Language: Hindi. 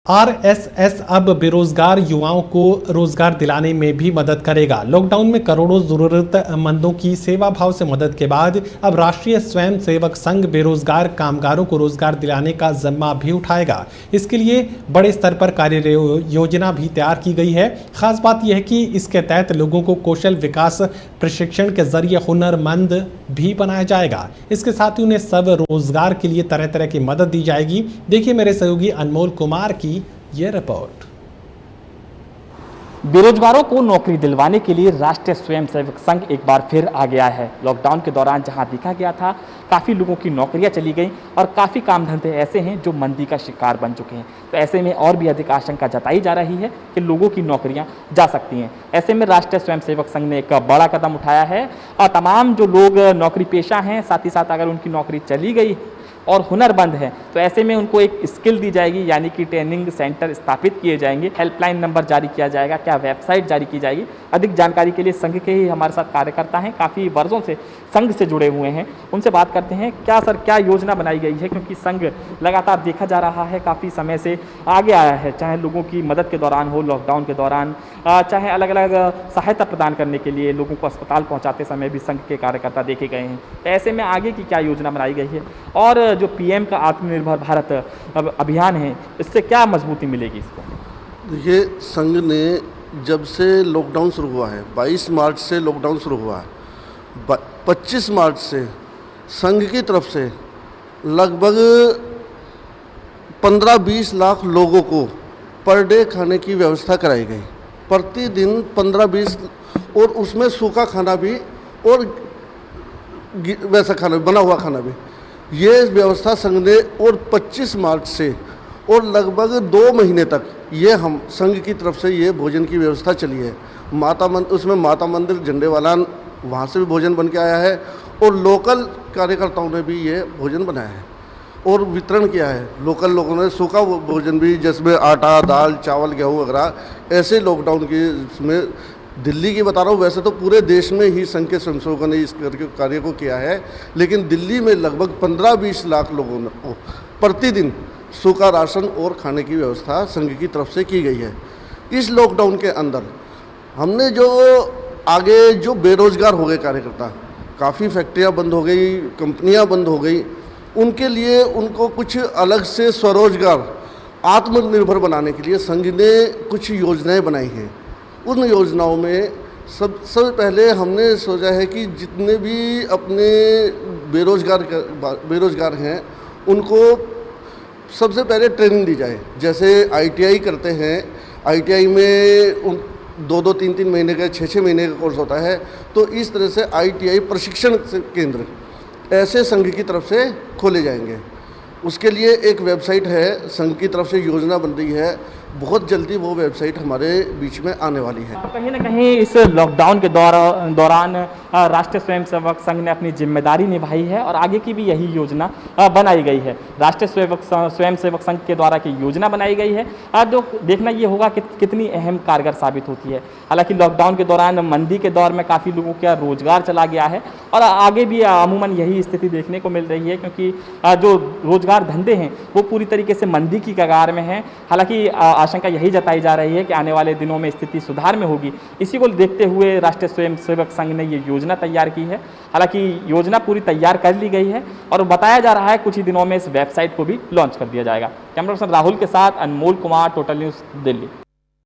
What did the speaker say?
आरएसएस अब बेरोजगार युवाओं को रोजगार दिलाने में भी मदद करेगा। लॉकडाउन में करोड़ों जरूरतमंदों की सेवा भाव से मदद के बाद अब राष्ट्रीय स्वयं सेवक संघ बेरोजगार कामगारों को रोजगार दिलाने का जिम्मा भी उठाएगा। इसके लिए बड़े स्तर पर कार्य योजना भी तैयार की गई है। खास बात यह है कि इसके तहत लोगों को कौशल विकास प्रशिक्षण के जरिए हुनरमंद भी बनाया जाएगा। इसके साथ ही उन्हें सब रोजगार के लिए तरह तरह की मदद दी जाएगी। देखिए मेरे सहयोगी अनमोल कुमार की ये रिपोर्ट। बेरोजगारों को नौकरी दिलवाने के लिए राष्ट्रीय स्वयंसेवक संघ एक बार फिर आ गया है। लॉकडाउन के दौरान जहां देखा गया था काफ़ी लोगों की नौकरियां चली गई और काफ़ी काम धंधे ऐसे हैं जो मंदी का शिकार बन चुके हैं, तो ऐसे में और भी अधिक आशंका जताई जा रही है कि लोगों की नौकरियां जा सकती हैं। ऐसे में राष्ट्रीय स्वयंसेवक संघ ने एक बड़ा कदम उठाया है और तमाम जो लोग नौकरी पेशा हैं, साथ ही साथ अगर उनकी नौकरी चली गई और हुनरमंद है तो ऐसे में उनको एक स्किल दी जाएगी, यानी कि ट्रेनिंग सेंटर स्थापित किए जाएंगे, हेल्पलाइन नंबर जारी किया जाएगा, क्या वेबसाइट जारी की जाएगी। अधिक जानकारी के लिए संघ के ही हमारे साथ कार्यकर्ता हैं, काफ़ी वर्षों से संघ से जुड़े हुए हैं, उनसे बात करते हैं। क्या सर, क्या योजना बनाई गई है, क्योंकि संघ लगातार देखा जा रहा है काफ़ी समय से आगे आया है, चाहे लोगों की मदद के दौरान हो, लॉकडाउन के दौरान, चाहे अलग अलग सहायता प्रदान करने के लिए लोगों को अस्पताल पहुँचाते समय भी संघ के कार्यकर्ता देखे गए हैं। ऐसे में आगे की क्या योजना बनाई गई है और जो पीएम का आत्मनिर्भर भारत अभियान है, इससे क्या मजबूती मिलेगी इसको? देखिए, संघ ने जब से लॉकडाउन शुरू हुआ है, 22 मार्च से लॉकडाउन शुरू हुआ है, 25 मार्च से संघ की तरफ से लगभग 15-20 लाख लोगों को पर डे खाने की व्यवस्था कराई गई। प्रतिदिन 15-20, और उसमें सूखा खाना भी और वैसा खाना, बना हुआ खाना भी, ये व्यवस्था संघ ने, और 25 मार्च से और लगभग 2 महीने तक ये हम संघ की तरफ से ये भोजन की व्यवस्था चली है। उसमें माता मंदिर झंडेवाला, वहाँ से भी भोजन बन के आया है और लोकल कार्यकर्ताओं ने भी ये भोजन बनाया है और वितरण किया है। लोकल लोगों ने सूखा भोजन भी, जिसमें आटा, दाल, चावल, गेहूँ वगैरह, ऐसे लॉकडाउन के इसमें दिल्ली की बता रहा हूँ, वैसे तो पूरे देश में ही संघ के स्वयंसेवकों ने इस कार्य को किया है, लेकिन दिल्ली में लगभग 15-20 लाख लोगों को प्रतिदिन सूखा राशन और खाने की व्यवस्था संघ की तरफ से की गई है। इस लॉकडाउन के अंदर हमने जो बेरोजगार हो गए कार्यकर्ता, काफ़ी फैक्ट्रियाँ बंद हो गई, कंपनियाँ बंद हो गई, उनके लिए उनको कुछ अलग से स्वरोजगार, आत्मनिर्भर बनाने के लिए संघ ने कुछ योजनाएँ बनाई हैं। उन योजनाओं में सबसे पहले हमने सोचा है कि जितने भी अपने बेरोजगार हैं उनको सबसे पहले ट्रेनिंग दी जाए। जैसे आईटीआई करते हैं, आईटीआई में 2-2, 3-3 महीने का, 6-6 महीने का कोर्स होता है, तो इस तरह से आईटीआई प्रशिक्षण केंद्र ऐसे संघ की तरफ से खोले जाएंगे। उसके लिए एक वेबसाइट है, संघ की तरफ से योजना बन रही है, बहुत जल्दी वो वेबसाइट हमारे बीच में आने वाली है। कहीं ना कहीं इस लॉकडाउन के दौरान राष्ट्रीय स्वयंसेवक संघ ने अपनी जिम्मेदारी निभाई है और आगे की भी यही योजना बनाई गई है। राष्ट्रीय स्वयंसेवक संघ के द्वारा की योजना बनाई गई है, जो देखना ये होगा कि कितनी अहम कारगर साबित होती है। हालांकि लॉकडाउन के दौरान मंदी के दौर में काफ़ी लोगों का रोजगार चला गया है और आगे भी अमूमन यही स्थिति देखने को मिल रही है, क्योंकि जो रोजगार धंधे हैं वो पूरी तरीके से मंदी की कगार में हैं। हालांकि आशंका यही जताई जा रही है कि आने वाले दिनों में स्थिति सुधार में होगी। इसी को देखते हुए राष्ट्रीय स्वयंसेवक संघ ने ये योजना तैयार की है। हालांकि योजना पूरी तैयार कर ली गई है और बताया जा रहा है कुछ ही दिनों में इस वेबसाइट को भी लॉन्च कर दिया जाएगा। कैमरा पर्सन राहुल के साथ अनमोल कुमार, टोटल न्यूज़, दिल्ली।